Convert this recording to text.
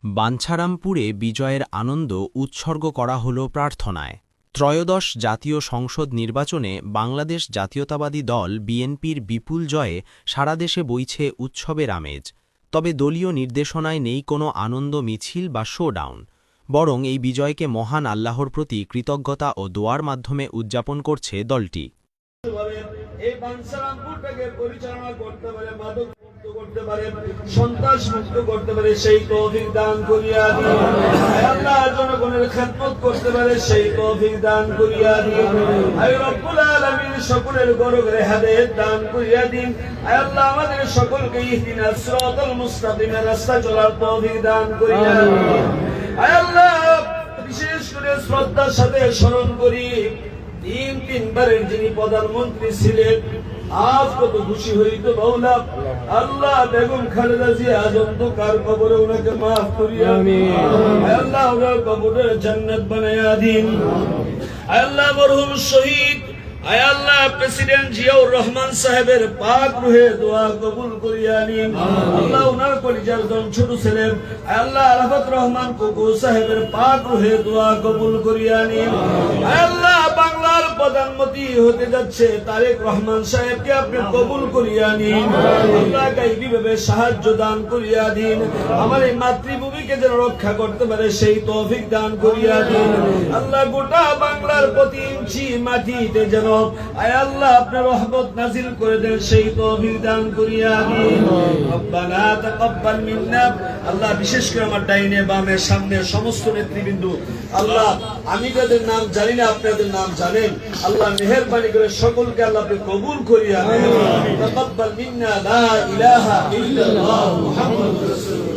বাঞ্ছারামপুরে বিজয়ের আনন্দ উৎসর্গ করা হল প্রার্থনায়। ত্রয়োদশ জাতীয় সংসদ নির্বাচনে বাংলাদেশ জাতীয়তাবাদী দল বিএনপির বিপুল জয়ে সারা দেশে বইছে উৎসবের আমেজ। তবে দলীয় নির্দেশনায় নেই কোনো আনন্দ মিছিল বা শোডাউন, বরং এই বিজয়কে মহান আল্লাহর প্রতি কৃতজ্ঞতা ও দোয়ার মাধ্যমে উদযাপন করছে দলটি। সন্ত্রাস মুক্ত করতে পারে সেই তৌফিক দান করিয়া দিন। আয় আল্লাহ, জনগণের খেদমত করতে পারে সেই তৌফিক দান করিয়া দিন। আয় রব্বুল আলামিন, সকলের গররে হেদায়েত দান করিয়া দিন। আয় আল্লাহ, আমাদের সকলকে ইহদিনাস সিরাতাল মুস্তাকিমের রাস্তা চলার তৌফিক দান করিয়া দিন। আয় আল্লাহ, বিশেষ করে শ্রদ্ধার সাথে স্মরণ করি তিনবারের যিনি প্রধানমন্ত্রী ছিলেন, আজ কত খুশি হইতো মাওলা। আল্লাহ, বেগম খালেদা জিয়া অন্ধকার কবরে ওনাকে মাফ করিয়া দিন। আল্লাহ, ওনার কবরে জান্নাত বানাইয়া দিন। আল্লাহ, মরহুম শহীদ আল্লাহ প্রেসিডেন্ট জিয়াউর রহমান সাহেবের পাক রুহে দোয়া কবুল করিয়া নিন। আল্লাহ, ওনার কলিজার জন ছোট ছেলে আল্লাহ আরাফাত রহমান কোকো সাহেবের পাক রুহে দোয়া কবুল করিয়া নিন। আল্লাহ, বাংলার প্রধানমন্ত্রী হতে যাচ্ছে তারেক রহমান সাহেবকে আপনি কবুল করিয়া নিন। আল্লাহ, গায়বী ভাবে সাহায্য দান করিয়া দিন। আমার এই মাতৃভূমিকে যেন রক্ষা করতে পারে সেই তৌফিক দান করিয়া দিন। আল্লাহ, গোটা বাংলার প্রতি ইঞ্চি মাটিতে যেন আয় আল্লাহ আপনার রহমত নাজিল করে দেন সেই তৌফিক দান করিয়া দিন। রব্বানা তাকাব্বাল মিন্না। আল্লাহ, বিশেষ করে আমার ডাইনে বামে সামনে সমস্ত নেতৃবৃন্দ, আল্লাহ আমি যাদের নাম জানি না আপনাদের নাম জানেন, আল্লাহ মেহেরবানি করে সকলকে আল্লাহ আপনি কবুল করিয়া দিন। তাকাব্বাল মিন্না লা ইলাহা ইল্লাল্লাহ মুহাম্মাদুর রাসূলুল্লাহ।